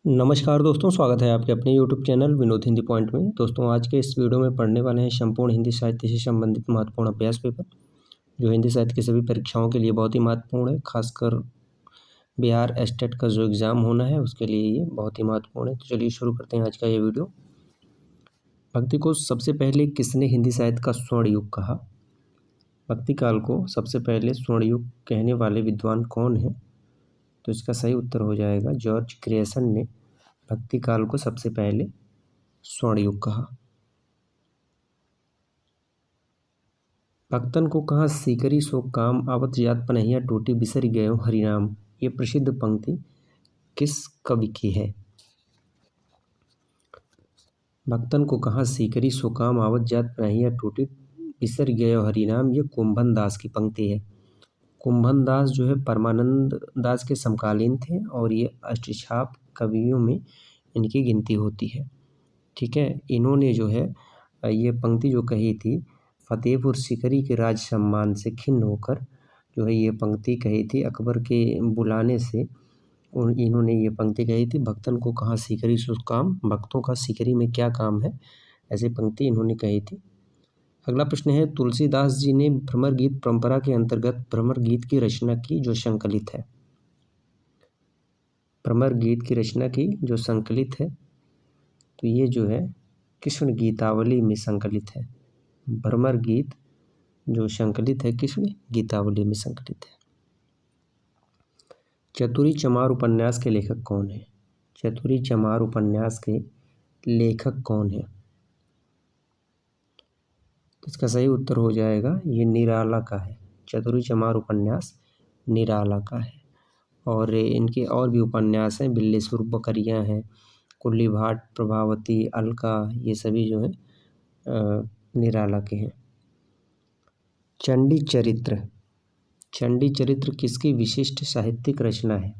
नमस्कार दोस्तों, स्वागत है आपके अपने YouTube channel Vinod Hindi point में। दोस्तों, आज के इस वीडियो में पढ़ने वाले हैं संपूर्ण हिंदी साहित्य से संबंधित महत्वपूर्ण अभ्यास पेपर, जो हिंदी साहित्य की सभी परीक्षाओं के लिए बहुत ही महत्वपूर्ण है। खासकर बिहार एस्टेट का जो एग्ज़ाम होना है उसके लिए ये बहुत ही महत्वपूर्ण है। तो चलिए शुरू करते हैं आज का ये वीडियो। भक्ति को सबसे पहले किसने हिंदी साहित्य का स्वर्ण युग कहा? भक्ति काल को सबसे पहले स्वर्ण युग कहने वाले विद्वान कौन है? तो इसका सही उत्तर हो जाएगा जॉर्ज ग्रेसन ने भक्ति काल को सबसे पहले स्वर्ण युग कहा। भक्तन को कहा सीकरी सो काम आवत जात पनहिया टूटी बिसर गयो हरिनाम। ये प्रसिद्ध पंक्ति किस कवि की है? भक्तन को कहा सीकरी सो काम आवत जात पनहिया टूटी बिसर गयो हरिनाम, ये कुंभन दास की पंक्ति है। कुंभन दास जो है परमानंद दास के समकालीन थे और ये अष्टछाप कवियों में इनकी गिनती होती है। ठीक है, इन्होंने जो है ये पंक्ति जो कही थी, फतेहपुर सीकरी के राज सम्मान से खिन्न होकर जो है ये पंक्ति कही थी। अकबर के बुलाने से इन्होंने ये पंक्ति कही थी, भक्तन को कहाँ सीकरी सो काम, भक्तों का सीकरी में क्या काम है, ऐसी पंक्ति इन्होंने कही थी। अगला प्रश्न है, तुलसीदास जी ने भ्रमर गीत परंपरा के अंतर्गत भ्रमर गीत की रचना की जो संकलित है। भ्रमर गीत की रचना की जो संकलित है, तो ये जो है कृष्ण गीतावली में संकलित है। भ्रमर गीत जो संकलित है कृष्ण गीतावली में संकलित है। चतुरी चमार उपन्यास के लेखक कौन है? चतुरी चमार उपन्यास के लेखक कौन है? तो इसका सही उत्तर हो जाएगा ये निराला का है। चतुरी चमार उपन्यास निराला का है। और इनके और भी उपन्यास हैं, बिल्लेसुर बकरियाँ हैं, कुल्ली भाट, प्रभावती, अलका, ये सभी जो है निराला के हैं। चंडी चरित्र, चंडी चरित्र किसकी विशिष्ट साहित्यिक रचना है?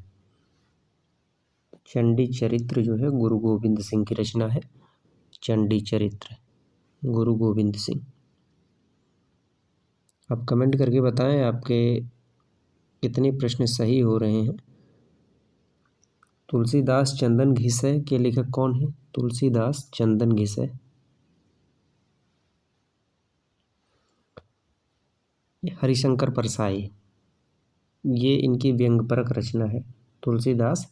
चंडी चरित्र जो है गुरु गोविंद सिंह की रचना है। चंडी चरित्र गुरु गोविंद सिंह। आप कमेंट करके बताएं आपके कितने प्रश्न सही हो रहे हैं। तुलसीदास चंदन घिसै के लेखक कौन है? तुलसीदास चंदन घिसै। हरिशंकर परसाई, ये इनकी व्यंग्यपरक रचना है। तुलसीदास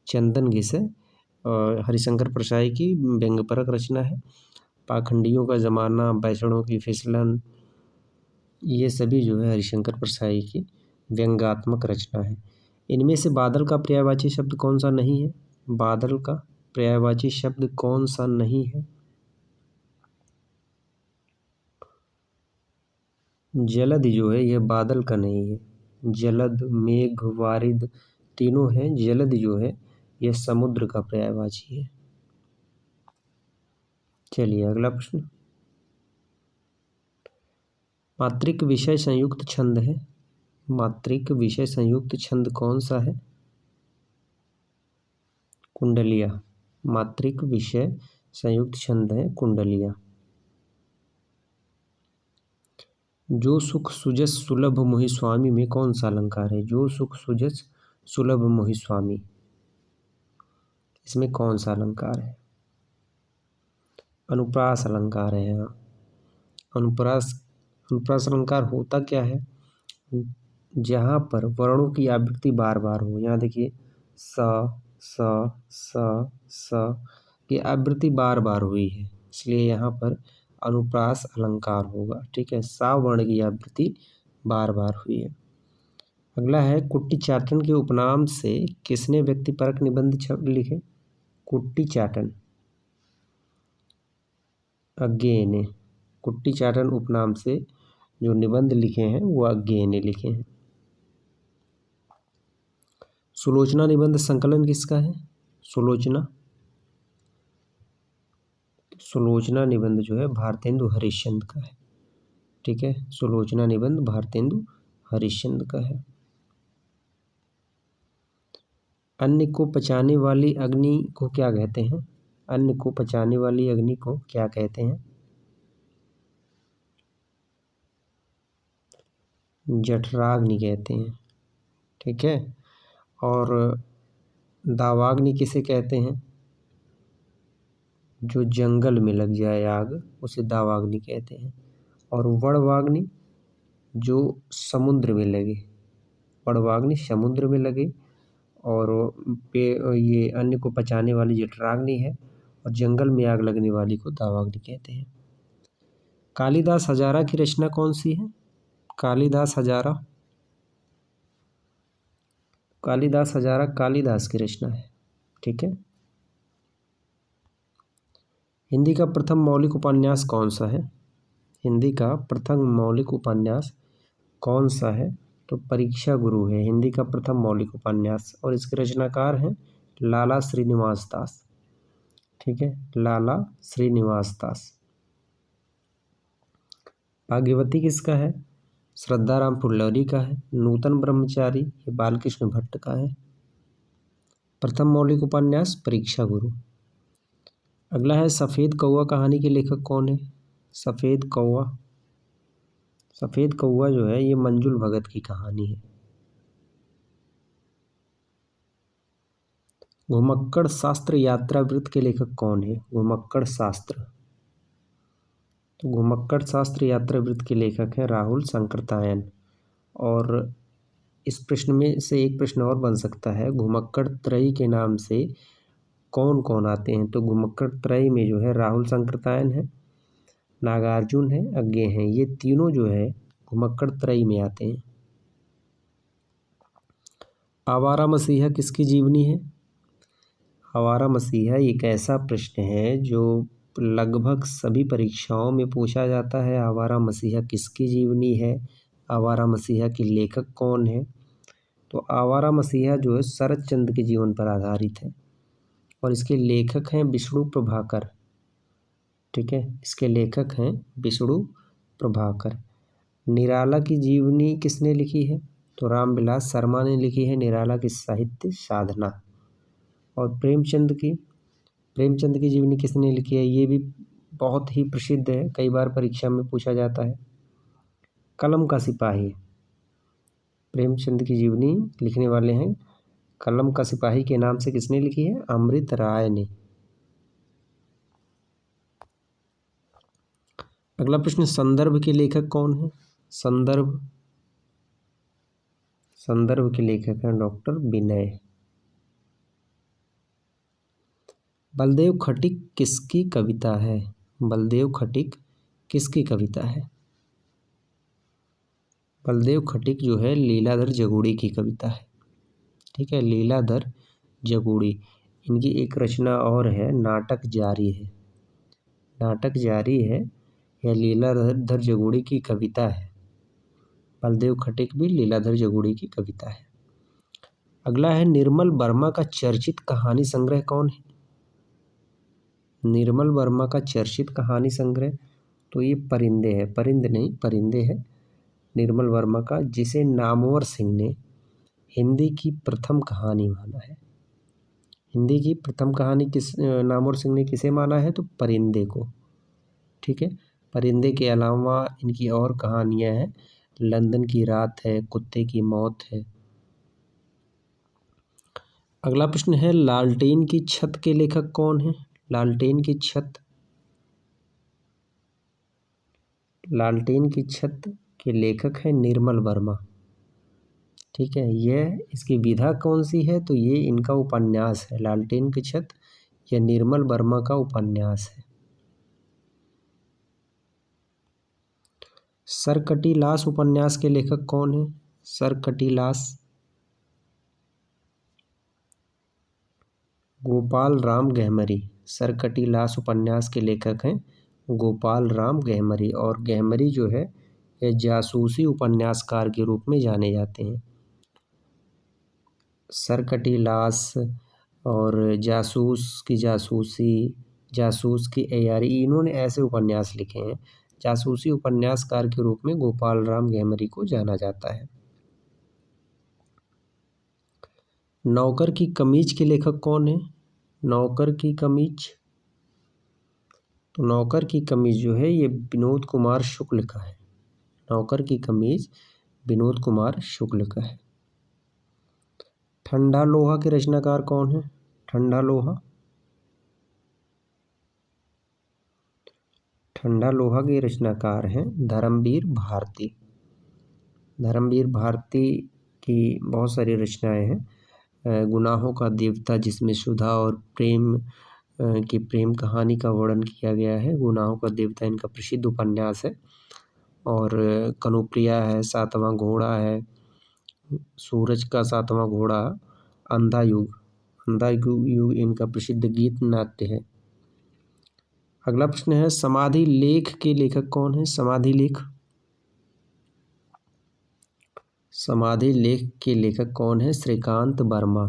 चंदन घिसै और हरिशंकर परसाई की व्यंग्यपरक रचना है। पाखंडियों का ज़माना, बैसड़ों की फिसलन, ये सभी जो है हरिशंकर परसाई की व्यंग्यात्मक रचना है। इनमें से बादल का पर्यायवाची शब्द कौन सा नहीं है? बादल का पर्यायवाची शब्द कौन सा नहीं है? जलद जो है यह बादल का नहीं है। जलद, मेघ, वारिद तीनों हैं। जलद जो है यह समुद्र का पर्यायवाची है। चलिए अगला प्रश्न। मात्रिक विषय संयुक्त छंद है। मात्रिक विषय संयुक्त छंद कौन सा है? कुंडलिया। मात्रिक विषय संयुक्त छंद है कुंडलिया। जो सुख सुजस सुलभ मोहि स्वामी में कौन सा अलंकार है? जो सुख सुजस सुलभ मोहि स्वामी, इसमें कौन सा अलंकार है? अनुप्रास अलंकार है। यहाँ अनुप्रास अलंकार होता क्या है? जहाँ पर वर्णों की आवृत्ति बार बार हो। यहाँ देखिए स स स स की आवृत्ति बार बार हुई है, इसलिए यहाँ पर अनुप्रास अलंकार होगा। ठीक है, सा वर्ण की आवृत्ति बार बार हुई है। अगला है, कुट्टी चाटन के उपनाम से किसने व्यक्तिपरक निबंध लिखे? कुट्टी चाटन, अज्ञेय ने कुट्टी चाटन उपनाम से जो निबंध लिखे हैं वो अज्ञेय ने लिखे हैं। सुलोचना निबंध संकलन किसका है? सुलोचना, सुलोचना निबंध जो है भारतेंदु हरिश्चंद्र का है। ठीक है, सुलोचना निबंध भारतेंदु हरिश्चंद्र का है। अन्न को पचाने वाली अग्नि को क्या कहते हैं? अन्न को पचाने वाली अग्नि को क्या कहते हैं? जठराग्नि कहते हैं। ठीक है, और दावाग्नि किसे कहते हैं? जो जंगल में लग जाए आग उसे दावाग्नि कहते हैं। और वड़वाग्नि जो समुद्र में लगे, वड़वाग्नि समुद्र में लगे और ये अन्न को पचाने वाली जठराग्नि है और जंगल में आग लगने वाली को दावाग्नि कहते हैं। कालिदास हजारा की रचना कौन सी है? कालिदास हजारा, कालिदास हजारा कालिदास की रचना है। ठीक है। हिंदी का प्रथम मौलिक उपन्यास कौन सा है? हिंदी का प्रथम मौलिक उपन्यास कौन सा है? तो परीक्षा गुरु है हिंदी का प्रथम मौलिक उपन्यास और इसके रचनाकार हैं लाला श्रीनिवास दास। ठीक है, लाला श्रीनिवास दास। भाग्यवती किसका है? श्रद्धाराम फुल्लरी का है। नूतन ब्रह्मचारी ये बालकृष्ण भट्ट का है। प्रथम मौलिक उपन्यास परीक्षा गुरु। अगला है सफ़ेद कौवा कहानी के लेखक कौन है? सफ़ेद कौवा, सफ़ेद कौवा जो है ये मंजुल भगत की कहानी है। घुमक्कड़ शास्त्र यात्रा वृत्त के लेखक कौन है? घुमक्कड़ शास्त्र, तो घुमक्कड़ शास्त्र यात्रा वृत्त के लेखक हैं राहुल सांकृत्यायन। और इस प्रश्न में से एक प्रश्न और बन सकता है, घुमक्कड़ त्रयी के नाम से कौन कौन आते हैं? तो घुमक्कड़ त्रयी में जो है राहुल सांकृत्यायन है, नागार्जुन है, अज्ञे हैं, ये तीनों जो है घुमक्कड़ त्रयी में आते हैं। आवारा मसीहा किसकी जीवनी है? आवारा मसीहा एक ऐसा प्रश्न है जो लगभग सभी परीक्षाओं में पूछा जाता है। आवारा मसीहा किसकी जीवनी है? आवारा मसीहा के लेखक कौन है? तो आवारा मसीहा जो है शरत चंद्र के जीवन पर आधारित है और इसके लेखक हैं विष्णु प्रभाकर। ठीक है, इसके लेखक हैं विष्णु प्रभाकर। निराला की जीवनी किसने लिखी है? तो रामविलास शर्मा ने लिखी है निराला की साहित्य साधना। और प्रेमचंद की जीवनी किसने लिखी है? ये भी बहुत ही प्रसिद्ध है, कई बार परीक्षा में पूछा जाता है। कलम का सिपाही, प्रेमचंद की जीवनी लिखने वाले हैं कलम का सिपाही के नाम से किसने लिखी है? अमृत राय ने। अगला प्रश्न, संदर्भ के लेखक कौन है? संदर्भ के लेखक हैं डॉक्टर विनय। बलदेव खटिक किसकी कविता है? बलदेव खटिक किसकी कविता है? बलदेव खटिक जो है लीलाधर जगूड़ी की कविता है। ठीक है, लीलाधर जगूड़ी। इनकी एक रचना और है नाटक जारी है। नाटक जारी है, यह लीलाधर जगूड़ी की कविता है। बलदेव खटिक भी लीलाधर जगूड़ी की कविता है। अगला है निर्मल वर्मा का चर्चित कहानी संग्रह कौन है? निर्मल वर्मा का चर्चित कहानी संग्रह, तो ये परिंदे है, परिंद नहीं परिंदे है निर्मल वर्मा का, जिसे नामवर सिंह ने हिंदी की प्रथम कहानी माना है। हिंदी की प्रथम कहानी नामवर सिंह ने किसे माना है? तो परिंदे को। ठीक है, परिंदे के अलावा इनकी और कहानियां हैं, लंदन की रात है, कुत्ते की मौत है। अगला प्रश्न है लालटेन की छत के लेखक कौन है? लालटेन की छत, लालटेन की छत के लेखक हैं निर्मल वर्मा। ठीक है, यह इसकी विधा कौन सी है? तो ये इनका उपन्यास है, लालटेन की छत यह निर्मल वर्मा का उपन्यास है। सरकटीलास उपन्यास के लेखक कौन है? सरकटीलास गोपाल राम गहमरी। सरकटीलास उपन्यास के लेखक हैं गोपाल राम गहमरी। और गहमरी जो है यह जासूसी उपन्यासकार के रूप में जाने जाते हैं। सरकटीलास और जासूस की जासूसी, जासूस की एयारी, इन्होंने ऐसे उपन्यास लिखे हैं। जासूसी उपन्यासकार के रूप में गोपाल राम गहमरी को जाना जाता है। नौकर की कमीज के लेखक कौन है? नौकर की कमीज, तो नौकर की कमीज जो है ये विनोद कुमार शुक्ल का है। नौकर की कमीज विनोद कुमार शुक्ल का है। ठंडा लोहा के रचनाकार कौन है? ठंडा लोहा, ठंडा लोहा के रचनाकार हैं धर्मवीर भारती। धर्मवीर भारती की बहुत सारी रचनाएं हैं। गुनाहों का देवता, जिसमें सुधा और प्रेम की प्रेम कहानी का वर्णन किया गया है। गुनाहों का देवता इनका प्रसिद्ध उपन्यास है। और कनुप्रिया है, सातवां घोड़ा है, सूरज का सातवां घोड़ा, अंधा युग, अंधा युग इनका प्रसिद्ध गीत नाट्य है। अगला प्रश्न है, समाधि लेख के लेखक कौन है? समाधि लेख, समाधि लेख के लेखक कौन है? श्रीकांत वर्मा।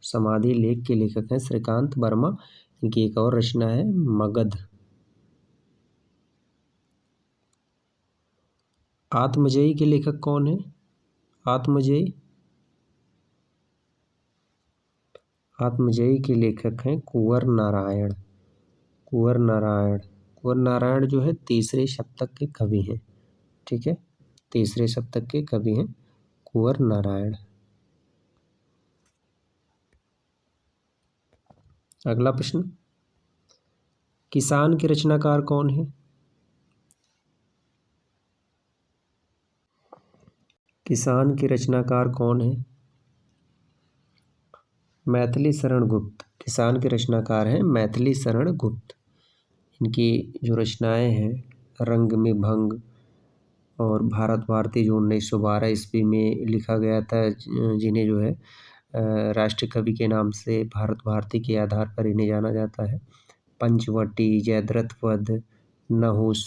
समाधि लेख के लेखक हैं श्रीकांत वर्मा। इनकी एक और रचना है मगध। आत्मजयी के लेखक कौन है? आत्मजयी, आत्मजयी के लेखक हैं कुंवर नारायण। कुंवर नारायण, कुंवर नारायण जो है तीसरे शतक के कवि हैं। ठीक है, तीसरे शतक के कवि हैं कुंवर नारायण। अगला प्रश्न, किसान के रचनाकार कौन है? किसान के रचनाकार कौन है? मैथिली शरण गुप्त। किसान के रचनाकार हैं मैथिली शरण गुप्त। इनकी जो रचनाएं हैं रंग में भंग और भारत भारती, जो 1912 ईस्वी में लिखा गया था, जिन्हें जो है राष्ट्रीय कवि के नाम से भारत भारती के आधार पर इन्हें जाना जाता है। पंचवटी, जयद्रथ वध, नहुस।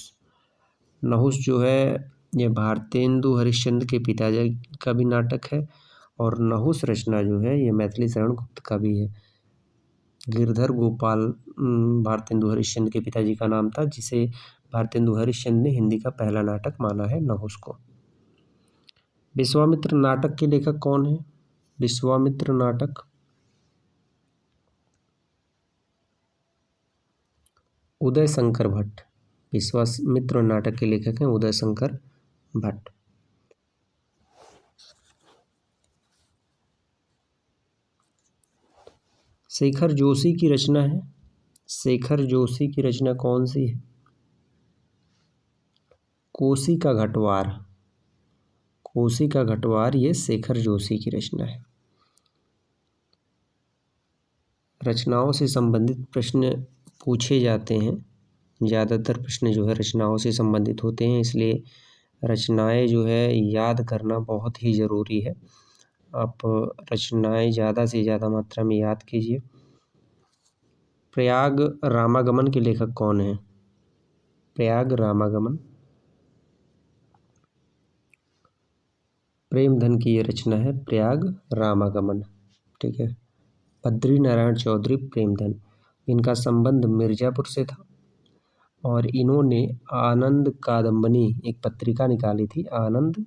नहुस जो है ये भारतेंदु हरिश्चंद्र के पिताजी का भी नाटक है। और नहुस रचना जो है ये मैथिली शरण गुप्त का भी है। गिरधर गोपाल भारतेंदु हरिश्चंद्र के पिताजी का नाम था, जिसे भारतेंदु हरिश्चंद्र ने हिंदी का पहला नाटक माना है नहुस को। विश्वामित्र नाटक के लेखक कौन है? विश्वामित्र नाटक, उदय शंकर भट्ट। विश्वामित्र नाटक के लेखक हैं उदय शंकर भट्ट। शेखर जोशी की रचना है। शेखर जोशी की रचना कौन सी है? कोसी का घटवार। कोसी का घटवार ये शेखर जोशी की रचना है। रचनाओं से संबंधित प्रश्न पूछे जाते हैं। ज़्यादातर प्रश्न जो है रचनाओं से संबंधित होते हैं, इसलिए रचनाएं जो है याद करना बहुत ही ज़रूरी है। आप रचनाएं ज़्यादा से ज़्यादा मात्रा में याद कीजिए। प्रयाग रामागमन के लेखक कौन है? प्रयाग रामागमन, प्रेमधन की ये रचना है प्रयाग रामागमन। ठीक है, बद्री नारायण चौधरी प्रेमधन, इनका संबंध मिर्ज़ापुर से था। और इन्होंने आनंद कादम्बनी एक पत्रिका निकाली थी, आनंद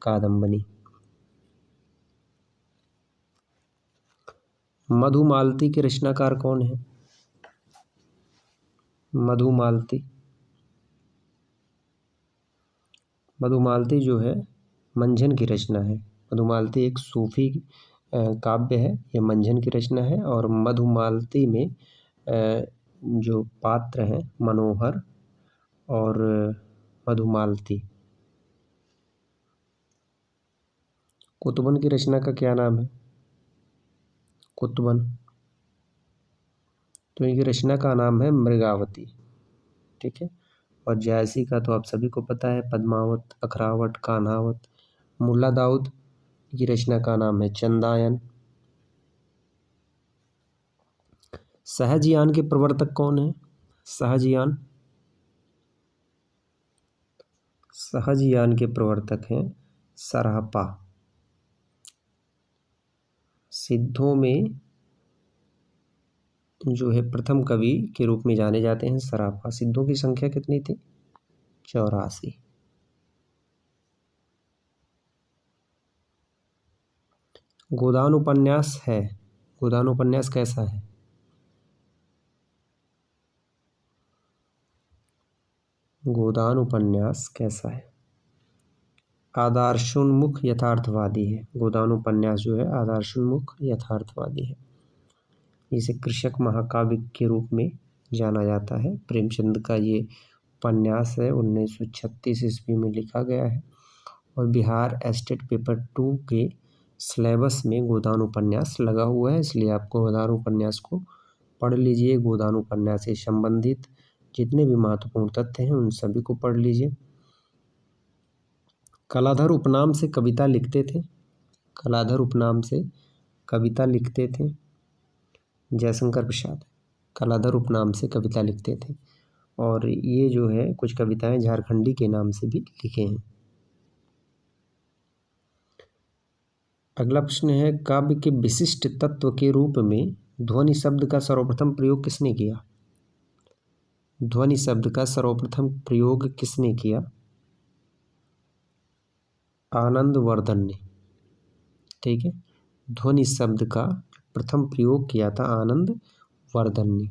कादम्बनी। मधुमालती के रचनाकार कौन है? मधुमालती, मधुमालती जो है मंझन की रचना है। मधुमालती एक सूफी काव्य है, ये मंझन की रचना है। और मधुमालती में जो पात्र हैं मनोहर और मधुमालती। कुतुबन की रचना का क्या नाम है? कुतुबन, तो इनकी रचना का नाम है मृगावती। ठीक है, और जायसी का तो आप सभी को पता है, पद्मावत, अखरावत, कान्हावत। मुल्ला दाऊद की रचना का नाम है चंदायन। सहजयान के प्रवर्तक कौन है? सहजयान, सहजयान के प्रवर्तक हैं सरापा। सिद्धों में जो है प्रथम कवि के रूप में जाने जाते हैं सरापा। सिद्धों की संख्या कितनी थी? 84। गोदान उपन्यास है, गोदान उपन्यास कैसा है? गोदान उपन्यास कैसा है? आदर्शोन्मुख यथार्थवादी है। गोदान उपन्यास जो है आदर्शोन्मुख यथार्थवादी है। इसे कृषक महाकाव्य के रूप में जाना जाता है। प्रेमचंद का ये उपन्यास है, 1936 ईस्वी में लिखा गया है और बिहार एस्टेट पेपर 2 के सिलेबस में गोदान उपन्यास लगा हुआ है, इसलिए आपको गोदान उपन्यास को पढ़ लीजिए। गोदान उपन्यास से संबंधित जितने भी महत्वपूर्ण तथ्य हैं उन सभी को पढ़ लीजिए। कलाधर उपनाम से कविता लिखते थे। कलाधर उपनाम से कविता लिखते थे जयशंकर प्रसाद। कलाधर उपनाम से कविता लिखते थे और ये जो है कुछ कविताएं झारखंडी के नाम से भी लिखे हैं। अगला प्रश्न है, काव्य के विशिष्ट तत्व के रूप में ध्वनि शब्द का सर्वप्रथम प्रयोग किसने किया? ध्वनि शब्द का सर्वप्रथम प्रयोग किसने किया? आनंदवर्धन ने। ठीक है, ध्वनि शब्द का प्रथम प्रयोग किया था आनंदवर्धन ने।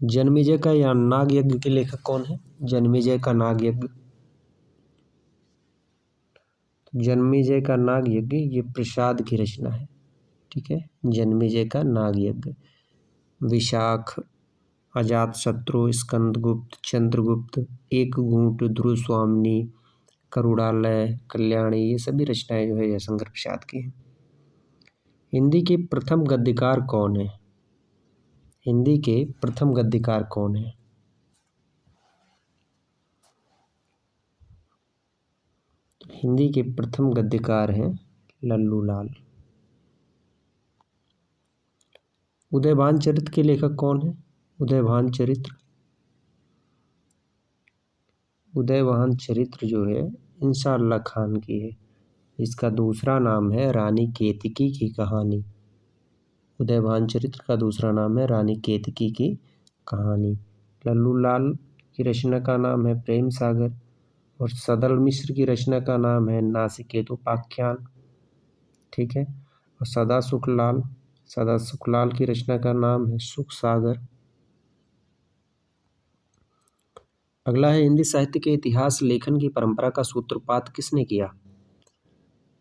जन्मेजय का या नाग यज्ञ के लेखक कौन है? जन्मेजय का नाग यज्ञ। जन्मेजय का नाग यज्ञ ये प्रसाद की रचना है। ठीक है, जन्मेजय का नाग यज्ञ। विशाख, अजातशत्रु, स्कंदगुप्त, चंद्रगुप्त, एक घूंट, ध्रुवस्वामिनी, करुणालय, कल्याणी, ये सभी रचनाएं जो है जयशंकर प्रसाद की हैं। हिंदी के प्रथम गद्यकार कौन है? हिंदी के प्रथम गद्यकार कौन है? हिंदी के प्रथम गद्यकार हैं लल्लू लाल। उदयभान चरित्र के लेखक कौन है? उदयभान चरित्र। उदयभान चरित्र जो है इंशाअल्लाह खान की है। इसका दूसरा नाम है रानी केतकी की कहानी। उदयभान चरित्र का दूसरा नाम है रानी केतकी की कहानी। लल्लू लाल की रचना का नाम है प्रेम सागर और सदल मिश्र की रचना का नाम है नासिकेतोपाख्यान। ठीक है, और सदा सुखलाल की रचना का नाम है सुख सागर। अगला है, हिंदी साहित्य के इतिहास लेखन की परंपरा का सूत्रपात किसने किया?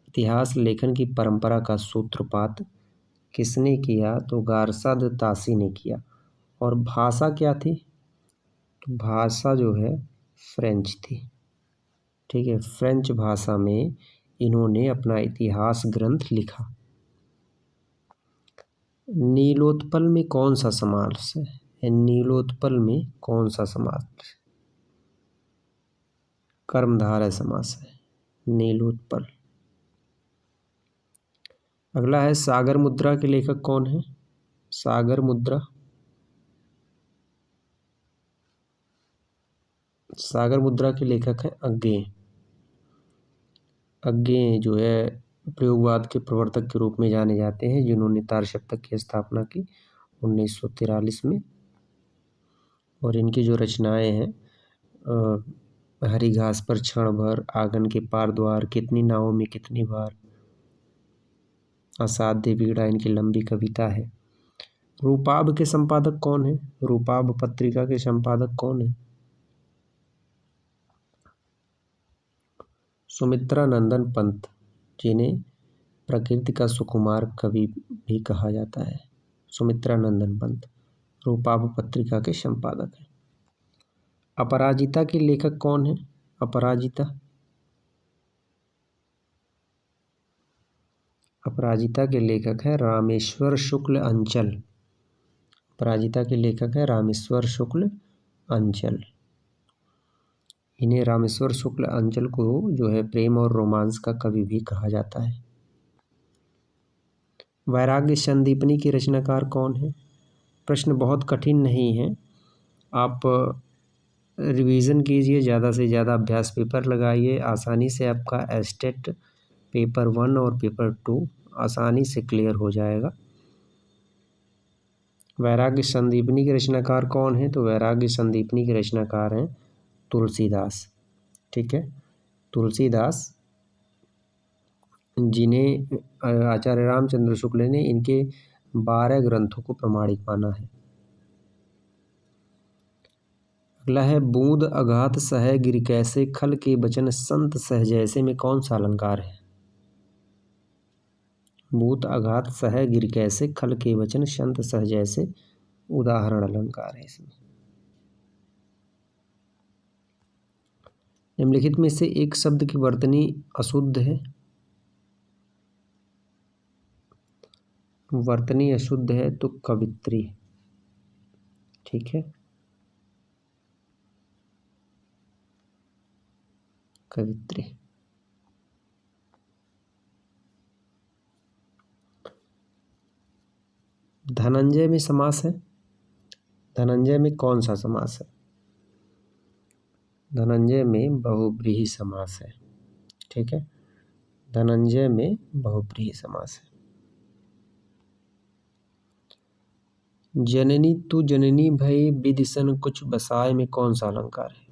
इतिहास लेखन की परंपरा का सूत्रपात किसने किया? तो गारसाद तासी ने किया। और भाषा क्या थी? तो भाषा जो है फ्रेंच थी। ठीक है, फ्रेंच भाषा में इन्होंने अपना इतिहास ग्रंथ लिखा। नीलोत्पल में कौन सा समास है? नीलोत्पल में कौन सा समास? कर्मधारय समास है नीलोत्पल। अगला है, सागर मुद्रा के लेखक कौन है? सागर मुद्रा। सागर मुद्रा के लेखक हैं अज्ञेय। अज्ञेय जो है प्रयोगवाद के प्रवर्तक के रूप में जाने जाते हैं, जिन्होंने तार सप्तक की स्थापना की 1943 में। और इनकी जो रचनाएं हैं, हरी घास पर क्षण भर, आंगन के पार द्वार, कितनी नावों में कितनी बार, असाध्य पीड़ा, इनकी लंबी कविता है। रूपाब के संपादक कौन है? रूपाब पत्रिका के संपादक कौन है? सुमित्रा नंदन पंत, जिन्हें प्रकृति का सुकुमार कवि भी कहा जाता है। सुमित्रा नंदन पंत रूपाब पत्रिका के संपादक हैं। अपराजिता के लेखक कौन है? अपराजिता। अपराजिता के लेखक है रामेश्वर शुक्ल अंचल। अपराजिता के लेखक है रामेश्वर शुक्ल अंचल। इन्हें रामेश्वर शुक्ल अंचल को जो है प्रेम और रोमांस का कवि भी कहा जाता है। वैराग्य संदीपनी की रचनाकार कौन है? प्रश्न बहुत कठिन नहीं है, आप रिवीजन कीजिए, ज़्यादा से ज़्यादा अभ्यास पेपर लगाइए, आसानी से आपका एस्टेट पेपर 1 और पेपर 2 आसानी से क्लियर हो जाएगा। वैराग्य संदीपनी के रचनाकार कौन है? तो वैराग्य संदीपनी के रचनाकार हैं तुलसीदास। ठीक है, तुलसीदास, जिन्हें आचार्य रामचंद्र शुक्ल ने इनके 12 ग्रंथों को प्रमाणिक माना है। अगला है बूंद अघात सह गिर कैसे, खल के बचन संत सह जैसे में कौन सा अलंकार है? बूंद अघात सह गिर कैसे, खल के वचन संत सह जैसे उदाहरण अलंकार है इसमें। निम्नलिखित में से एक शब्द की वर्तनी अशुद्ध है। वर्तनी अशुद्ध है तो कवित्री। ठीक है, कवित्री। धनंजय में समास है। धनंजय में कौन सा समास है? धनंजय में बहुव्रीहि समास है। ठीक है, धनंजय में बहुव्रीहि समास है। जननी तू जननी भई विदिशन कुछ बसाए में कौन सा अलंकार है?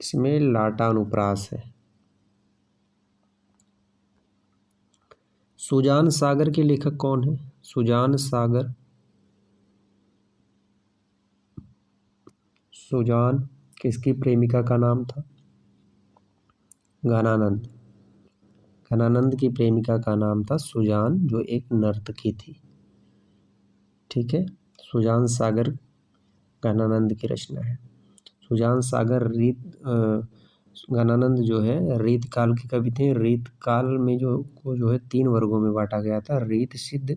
इसमें लाटानुप्रास है। सुजान सागर के लेखक कौन है? सुजान सागर। सुजान किसकी प्रेमिका का नाम था? घनानंद। घनानंद की प्रेमिका का नाम था सुजान, जो एक नर्तकी थी। ठीक है, सुजान सागर घनानंद की रचना है। सुजान सागर घनानंद जो है रीत काल के कवि थे। रीत काल में जो है 3 वर्गों में बांटा गया था, रीत सिद्ध,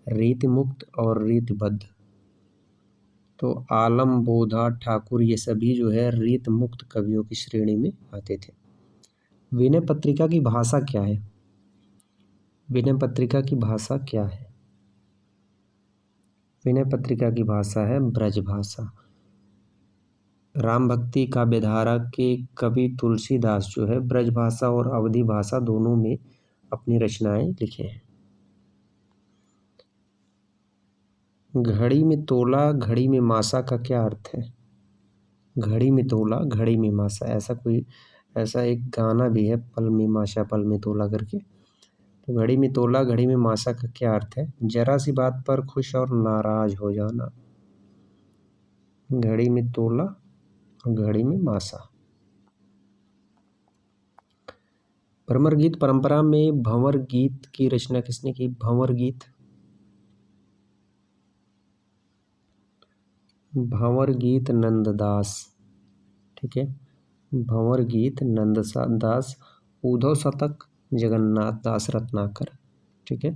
रीत मुक्त और रीतबद्ध। तो आलम, बोधा, ठाकुर ये सभी जो है रीत मुक्त कवियों की श्रेणी में आते थे। विनय पत्रिका की भाषा क्या है? विनय पत्रिका की भाषा क्या है? विनय पत्रिका की भाषा है ब्रज भाषा। राम भक्ति काव्यधारा के कवि तुलसीदास जो है ब्रज भाषा और अवधी भाषा दोनों में अपनी रचनाएं लिखे हैं। घड़ी में तोला घड़ी में मासा का क्या अर्थ है? घड़ी में तोला घड़ी में मासा, ऐसा एक गाना भी है, पल में माशा पल में तोला करके। तो घड़ी में तोला घड़ी में मासा का क्या अर्थ है? जरा सी बात पर खुश और नाराज हो जाना। घड़ी में तोला घड़ी में मासा। भंवर गीत परंपरा में भंवर गीत की रचना किसने की? भंवर गीत। भंवर गीत नंददास। ठीक है, भंवर गीत नंददास। उद्धव शतक जगन्नाथ दास रत्नाकर। ठीक है,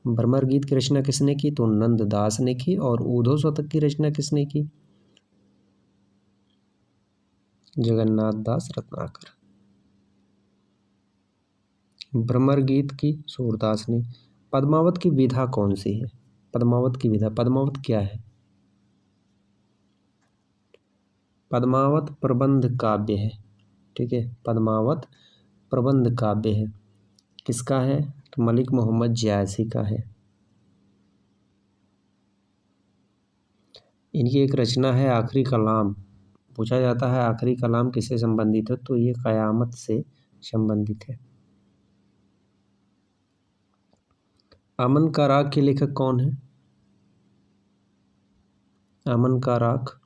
भंवर गीत की रचना किसने की? तो नंददास ने की। और उद्धव शतक की रचना किसने की? जगन्नाथ दास रत्नाकर। भ्रमर गीत की सूरदास ने। पद्मावत की विधा कौन सी है? पद्मावत की विधा, पद्मावत क्या है? पद्मावत प्रबंध काव्य है। ठीक है, पद्मावत प्रबंध काव्य है। किसका है? तो मलिक मोहम्मद जायसी का है। इनकी एक रचना है आखिरी कलाम। पूछा जाता है आखिरी कलाम किससे संबंधित है, तो ये कयामत से संबंधित है। अमन का राग के लेखक कौन है? अमन का राग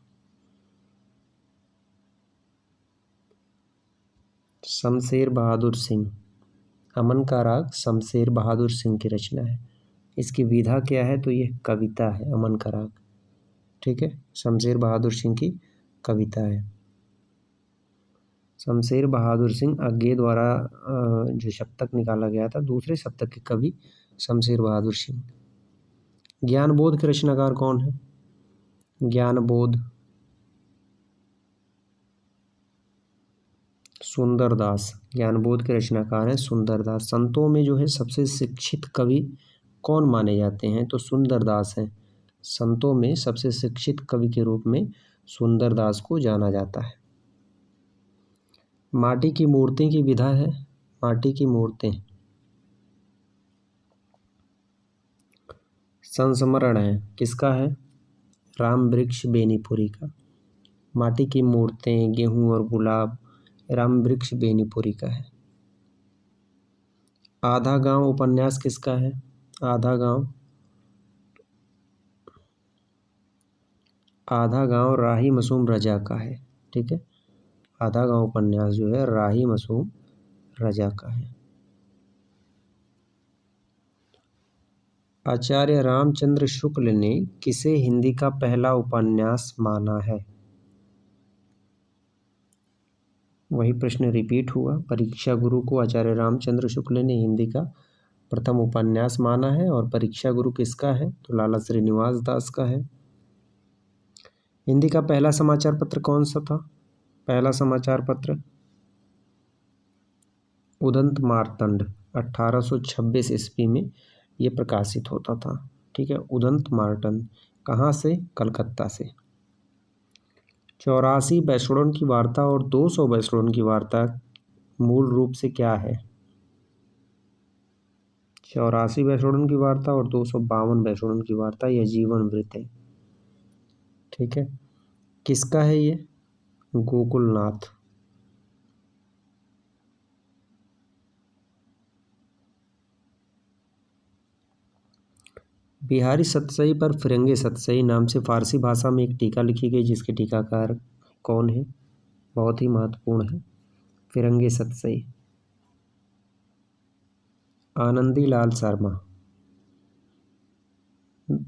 शमशेर बहादुर सिंह। अमन का राग शमशेर बहादुर सिंह की रचना है। इसकी विधा क्या है? तो ये कविता है अमन का राग। ठीक है, शमशेर बहादुर सिंह की कविता है। शमशेर बहादुर सिंह आज्ञे द्वारा जो सप्तक निकाला गया था, दूसरे सप्तक के कवि शमशेर बहादुर सिंह। ज्ञानबोध के रचनाकार कौन है? ज्ञानबोध सुंदरदास। ज्ञानबोध के रचनाकार हैं सुंदरदास। संतों में जो है सबसे शिक्षित कवि कौन माने जाते हैं? तो सुंदरदास हैं। संतों में सबसे शिक्षित कवि के रूप में सुंदरदास को जाना जाता है। माटी की मूर्ति की विधा है। माटी की मूर्तें संस्मरण है। किसका है? राम वृक्ष बेनीपुरी का। माटी की मूर्तें, गेहूं और गुलाब राम वृक्ष बेनीपुरी का है। आधा गांव उपन्यास किसका है? आधा गांव आधा गांव राही मासूम रजा का है। ठीक है, आधा गांव उपन्यास जो है राही मासूम रजा का है। आचार्य रामचंद्र शुक्ल ने किसे हिंदी का पहला उपन्यास माना है? वही प्रश्न रिपीट हुआ। परीक्षा गुरु को आचार्य रामचंद्र शुक्ल ने हिंदी का प्रथम उपन्यास माना है। और परीक्षा गुरु किसका है? तो लाला श्रीनिवास दास का है। हिंदी का पहला समाचार पत्र कौन सा था? पहला समाचार पत्र उदंत मार्तंड 1826 ईस्वी में ये प्रकाशित होता था। ठीक है, उदंत मार्तंड कहाँ से? कलकत्ता से। 84 बैसोड़न की वार्ता और 200 बैसोड़न की वार्ता मूल रूप से क्या है? 84 बैसोड़न की वार्ता और 252 बैसोड़न की वार्ता यह जीवन वृत्त है। ठीक है, किसका है ये? गोकुलनाथ। बिहारी सतसई पर फिरंगे सतसई नाम से फारसी भाषा में एक टीका लिखी गई, जिसके टीकाकार कौन है? बहुत ही महत्वपूर्ण है, फिरंगे सतसई, आनंदी लाल शर्मा।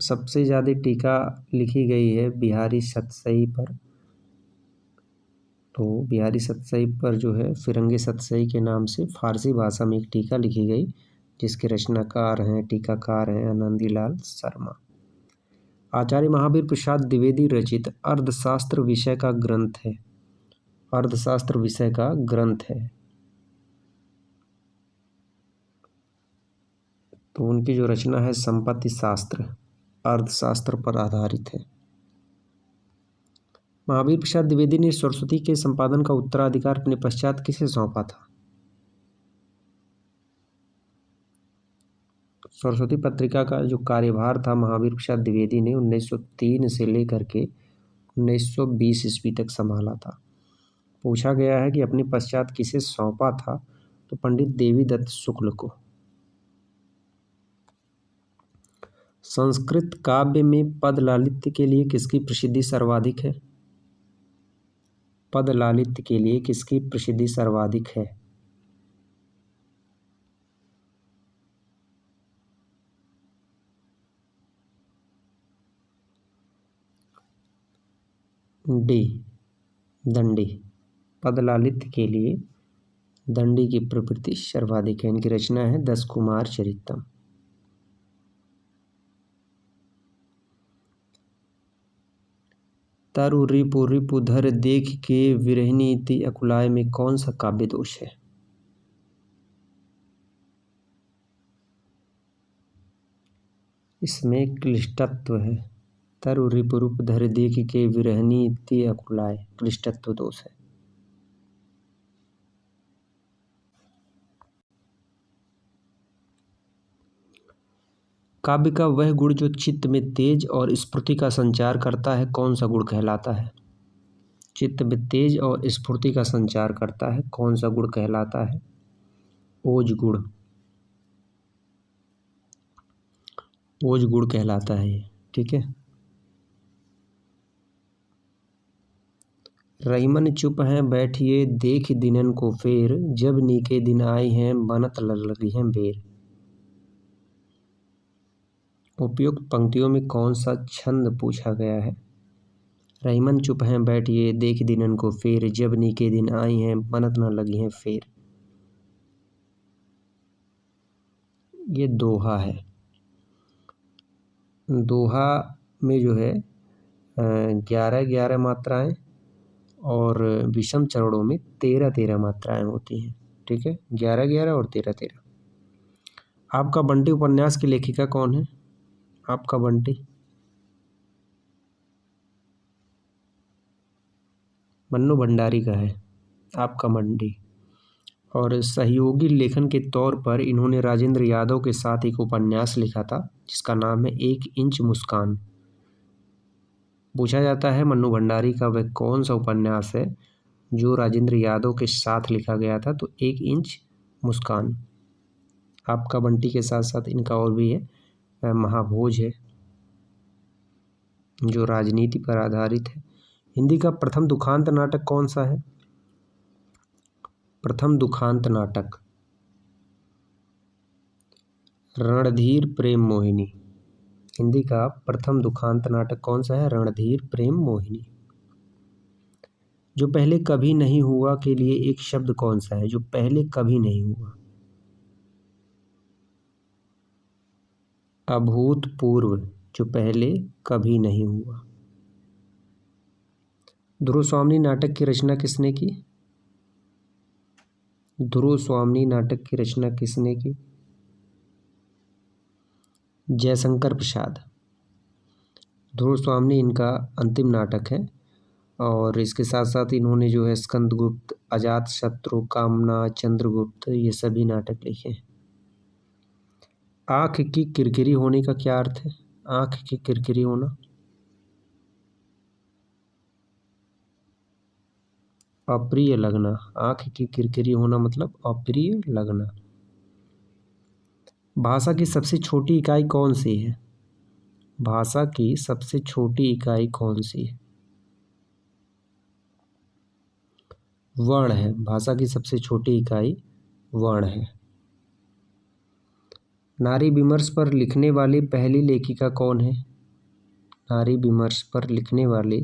सबसे ज़्यादा टीका लिखी गई है बिहारी सतसई पर, तो बिहारी सतसई पर जो है फिरंगे सतसई के नाम से फारसी भाषा में एक टीका लिखी गई, जिसके रचनाकार हैं, टीकाकार हैं आनंदीलाल शर्मा। आचार्य महावीर प्रसाद द्विवेदी रचित अर्थशास्त्र विषय का ग्रंथ है। अर्थशास्त्र विषय का ग्रंथ है, तो उनकी जो रचना है संपत्ति शास्त्र, अर्थशास्त्र पर आधारित है। महावीर प्रसाद द्विवेदी ने सरस्वती के संपादन का उत्तराधिकार अपने पश्चात किसे सौंपा था? सरस्वती पत्रिका का जो कार्यभार था महावीर प्रसाद द्विवेदी ने 1903 से लेकर के 1920 ईस्वी तक संभाला था। पूछा गया है कि अपने पश्चात किसे सौंपा था, तो पंडित देवीदत्त शुक्ल को। संस्कृत काव्य में पद लालित्य के लिए किसकी प्रसिद्धि सर्वाधिक है? पद लालित्य के लिए किसकी प्रसिद्धि सर्वाधिक है? डी, दंडी। पद लालित्य के लिए दंडी की प्रवृत्ति सर्वाधिक है। इनकी रचना है 10 कुमार चरितम। तरु रिपु रिपु धर देख के विरहिणी इति अकुलाय में कौन सा काव्य दोष है? इसमें क्लिष्टत्व है। तरु रिपु रिपु धर देख के विरहिणी इति अकुलाय, क्लिष्टत्व दोष है। काव्य का वह गुण जो चित्त में तेज और स्फूर्ति का संचार करता है, कौन सा गुण कहलाता है? चित्त में तेज और स्फूर्ति का संचार करता है, कौन सा गुण कहलाता है? ओज गुण, ओज गुण कहलाता है ये। ठीक है, रहीमन चुप हैं बैठिए देख दिनन को फेर, जब नीके दिन आए हैं बनत लगी हैं बेर। उपयुक्त पंक्तियों में कौन सा छंद पूछा गया है? रहीमन चुप हैं बैठिए देख दिनन को फेर, जब नीके दिन आए हैं बनत न लगी हैं फेर। ये दोहा है। दोहा में जो है 11-11 मात्राएं और विषम चरणों में 13-13 मात्राएं होती हैं। ठीक है, 11-11 और 13-13। आपका बंटी उपन्यास की लेखिका कौन है? आपका बंटी मन्नू भंडारी का है, आपका बंटी। और सहयोगी लेखन के तौर पर इन्होंने राजेंद्र यादव के साथ एक उपन्यास लिखा था, जिसका नाम है 1 इंच मुस्कान। पूछा जाता है मन्नू भंडारी का वह कौन सा उपन्यास है जो राजेंद्र यादव के साथ लिखा गया था, तो 1 इंच मुस्कान। आपका बंटी के साथ साथ इनका और भी है, महाभोज है। जो राजनीति पर आधारित है। हिंदी का प्रथम दुखांत नाटक कौन सा है? प्रथम दुखांत नाटक रणधीर प्रेम मोहिनी। हिंदी का प्रथम दुखांत नाटक कौन सा है? रणधीर प्रेम मोहिनी। जो पहले कभी नहीं हुआ के लिए एक शब्द कौन सा है? जो पहले कभी नहीं हुआ। अभूतपूर्व, जो पहले कभी नहीं हुआ। ध्रुव स्वामिनी नाटक की रचना किसने की? ध्रुव स्वामिनी नाटक की रचना किसने की? जयशंकर प्रसाद। ध्रुव स्वामिनी इनका अंतिम नाटक है और इसके साथ साथ इन्होंने जो है स्कंदगुप्त, अजातशत्रु, कामना, चंद्रगुप्त, ये सभी नाटक लिखे हैं। आँख की किरकिरी होने का क्या अर्थ है? आँख की किरकिरी होना, अप्रिय लगना। आँख की किरकिरी होना मतलब अप्रिय लगना। भाषा की सबसे छोटी इकाई कौन सी है? भाषा की सबसे छोटी इकाई कौन सी है? वर्ण है। भाषा की सबसे छोटी इकाई वर्ण है। नारी विमर्श पर लिखने वाली पहली लेखिका कौन है? नारी विमर्श पर लिखने वाली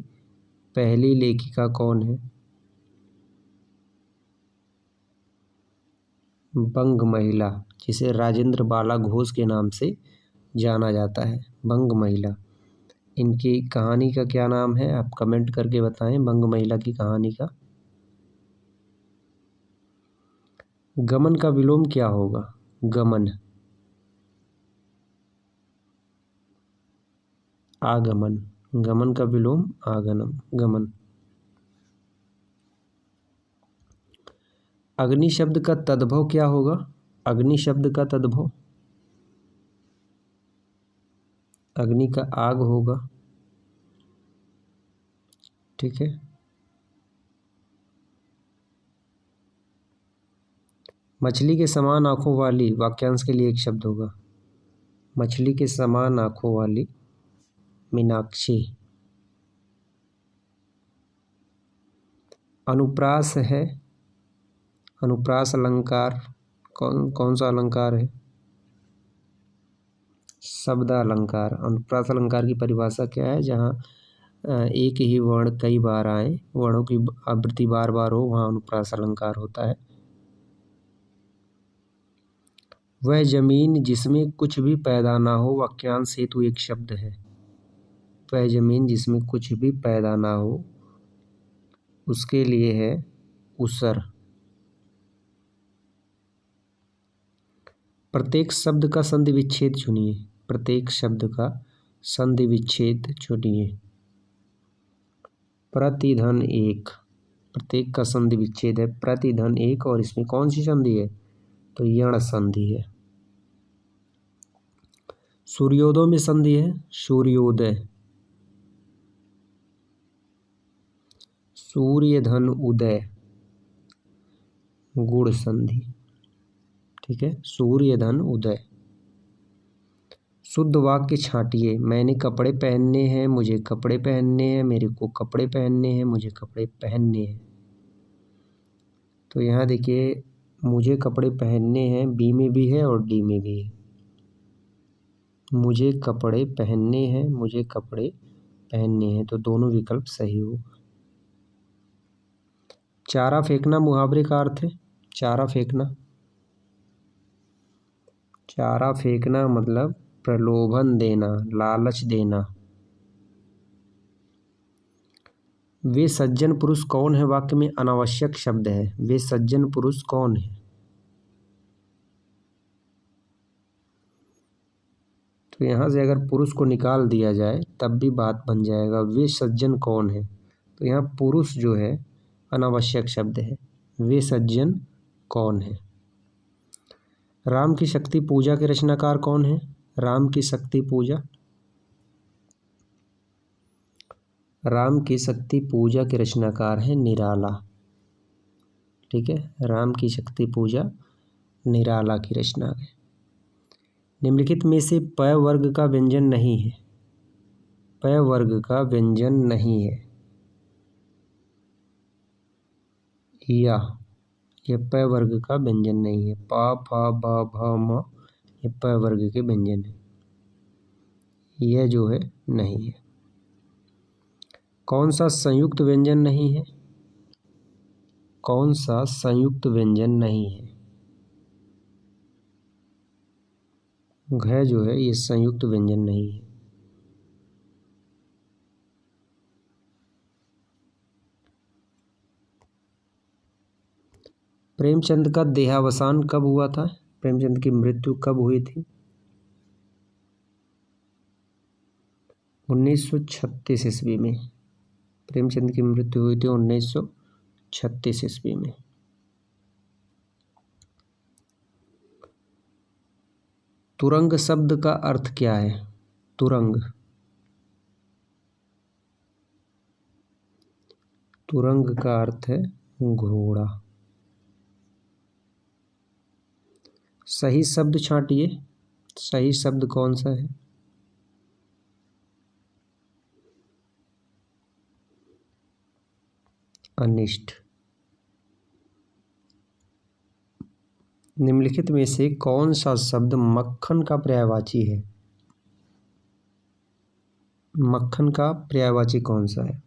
पहली लेखिका कौन है? बंग महिला, जिसे राजेंद्र बाला घोष के नाम से जाना जाता है। बंग महिला। इनकी कहानी का क्या नाम है? आप कमेंट करके बताएं बंग महिला की कहानी का। गमन का विलोम क्या होगा? गमन, आगमन। गमन का विलोम आगमन, गमन। अग्नि शब्द का तद्भव क्या होगा? अग्नि शब्द का तद्भव, अग्नि का आग होगा। ठीक है। मछली के समान आंखों वाली, वाक्यांश के लिए एक शब्द होगा। मछली के समान आंखों वाली, मीनाक्षी। अनुप्रास है। अनुप्रास अलंकार कौन सा अलंकार है? शब्द अलंकार। अनुप्रास अलंकार की परिभाषा क्या है? जहाँ एक ही वर्ण कई बार आए, वर्णों की आवृत्ति बार बार हो, वहाँ अनुप्रास अलंकार होता है। वह जमीन जिसमें कुछ भी पैदा ना हो, वाक्यांश हेतु एक शब्द है। वह जमीन जिसमें कुछ भी पैदा ना हो, उसके लिए है उसर। प्रत्येक शब्द का संधि विच्छेद चुनिए। प्रत्येक शब्द का संधि विच्छेद चुनिए। प्रतिधन एक, प्रत्येक का संधि विच्छेद है प्रतिधन एक, और इसमें कौन सी संधि है? तो यण संधि है। सूर्योदय में संधि है सूर्योदय। सूर्य धन उदय, गुण संधि। ठीक है, सूर्य धन उदय। शुद्ध वाक्य छांटिए। मैंने कपड़े पहनने हैं, मुझे कपड़े पहनने हैं, मेरे को कपड़े पहनने हैं, मुझे कपड़े पहनने हैं। तो यहाँ देखिए, मुझे कपड़े पहनने हैं बी में भी है और डी में भी है। मुझे कपड़े पहनने हैं, मुझे कपड़े पहनने हैं, तो दोनों विकल्प सही होगा। चारा फेंकना मुहावरे का अर्थ है। चारा फेंकना, चारा फेंकना मतलब प्रलोभन देना, लालच देना। वे सज्जन पुरुष कौन है वाक्य में अनावश्यक शब्द है। वे सज्जन पुरुष कौन है? तो यहाँ से अगर पुरुष को निकाल दिया जाए तब भी बात बन जाएगा। वे सज्जन कौन है, तो यहाँ पुरुष जो है अनावश्यक शब्द है। वे सज्जन कौन है? राम की शक्ति पूजा के रचनाकार कौन है? राम की शक्ति पूजा, राम की शक्ति पूजा के रचनाकार है निराला। ठीक है, राम की शक्ति पूजा निराला की रचना है। निम्नलिखित में से प वर्ग का व्यंजन नहीं है। प वर्ग का व्यंजन नहीं है, या ये प वर्ग का व्यंजन नहीं है। पा फा बा भा म ये प वर्ग के व्यंजन है, यह जो है नहीं है। कौन सा संयुक्त व्यंजन नहीं है? कौन सा संयुक्त व्यंजन नहीं है? घ जो है ये संयुक्त व्यंजन नहीं है। प्रेमचंद का देहावसान कब हुआ था? प्रेमचंद की मृत्यु कब हुई थी? 1936 ईस्वी में। प्रेमचंद की मृत्यु हुई थी 1936 ईस्वी में। तुरंग शब्द का अर्थ क्या है? तुरंग, तुरंग का अर्थ है घोड़ा। सही शब्द छांटिए, सही शब्द कौन सा है? अनिष्ट। निम्नलिखित में से कौन सा शब्द मक्खन का पर्यायवाची है? मक्खन का पर्यायवाची कौन सा है?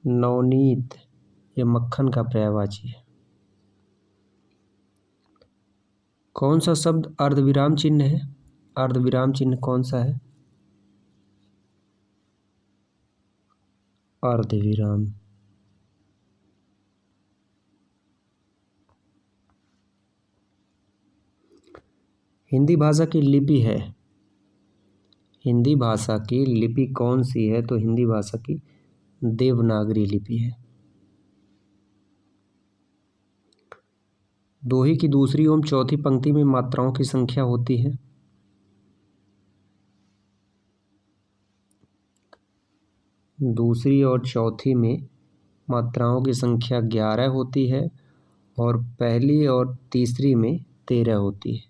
नवनीत, ये मक्खन का पर्यायवाची है। कौन सा शब्द अर्धविराम चिन्ह है? अर्धविराम चिन्ह कौन सा है? अर्धविराम। हिंदी भाषा की लिपि है, हिंदी भाषा की लिपि कौन सी है? तो हिंदी भाषा की देवनागरी लिपि है। दोहे की दूसरी एवं चौथी पंक्ति में मात्राओं की संख्या होती है। दूसरी और चौथी में मात्राओं की संख्या 11 होती है और पहली और तीसरी में 13 होती है।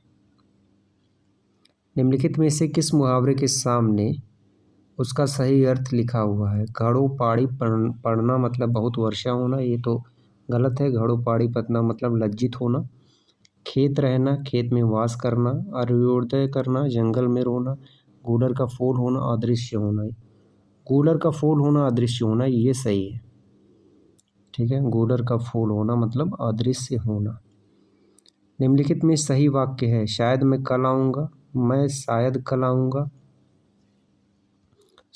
निम्नलिखित में से किस मुहावरे के सामने उसका सही अर्थ लिखा हुआ है? घड़ों पाड़ी पड़ना मतलब बहुत वर्षा होना, ये तो गलत है। घड़ों पाड़ी पड़ना मतलब लज्जित होना। खेत रहना, खेत में वास करना। अर्योदय करना, जंगल में रोना। गूलर का फूल होना, अदृश्य होना। गूलर का फूल होना, अदृश्य होना, ये सही है। ठीक है, गूलर का फूल होना मतलब अदृश्य होना। निम्नलिखित में सही वाक्य है? शायद मैं कल आऊँगा, मैं शायद कल आऊँगा।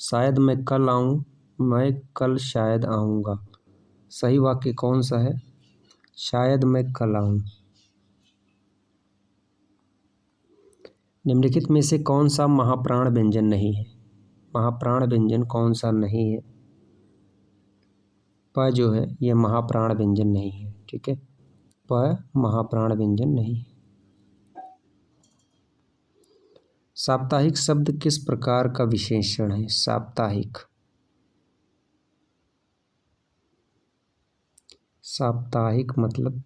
शायद मैं कल आऊँ, मैं कल शायद आऊँगा। सही वाक्य कौन सा है? शायद मैं कल आऊँ। निम्नलिखित में से कौन सा महाप्राण व्यंजन नहीं है? महाप्राण व्यंजन कौन सा नहीं है? प जो है यह महाप्राण व्यंजन नहीं है। ठीक है, प महाप्राण व्यंजन नहीं है। साप्ताहिक शब्द किस प्रकार का विशेषण है? साप्ताहिक, साप्ताहिक मतलब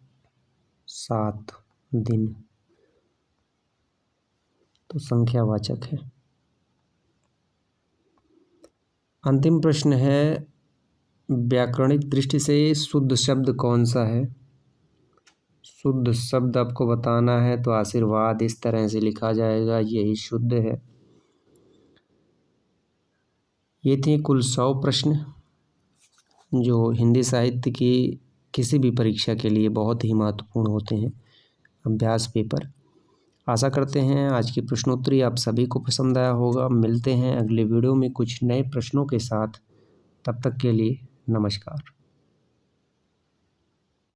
7 दिन, तो संख्यावाचक है। अंतिम प्रश्न है, व्याकरणिक दृष्टि से शुद्ध शब्द कौन सा है? शुद्ध शब्द आपको बताना है तो आशीर्वाद इस तरह से लिखा जाएगा, यही शुद्ध है। ये थे कुल 100 प्रश्न जो हिंदी साहित्य की किसी भी परीक्षा के लिए बहुत ही महत्वपूर्ण होते हैं, अभ्यास पेपर। आशा करते हैं आज की प्रश्नोत्तरी आप सभी को पसंद आया होगा। मिलते हैं अगले वीडियो में कुछ नए प्रश्नों के साथ। तब तक के लिए नमस्कार।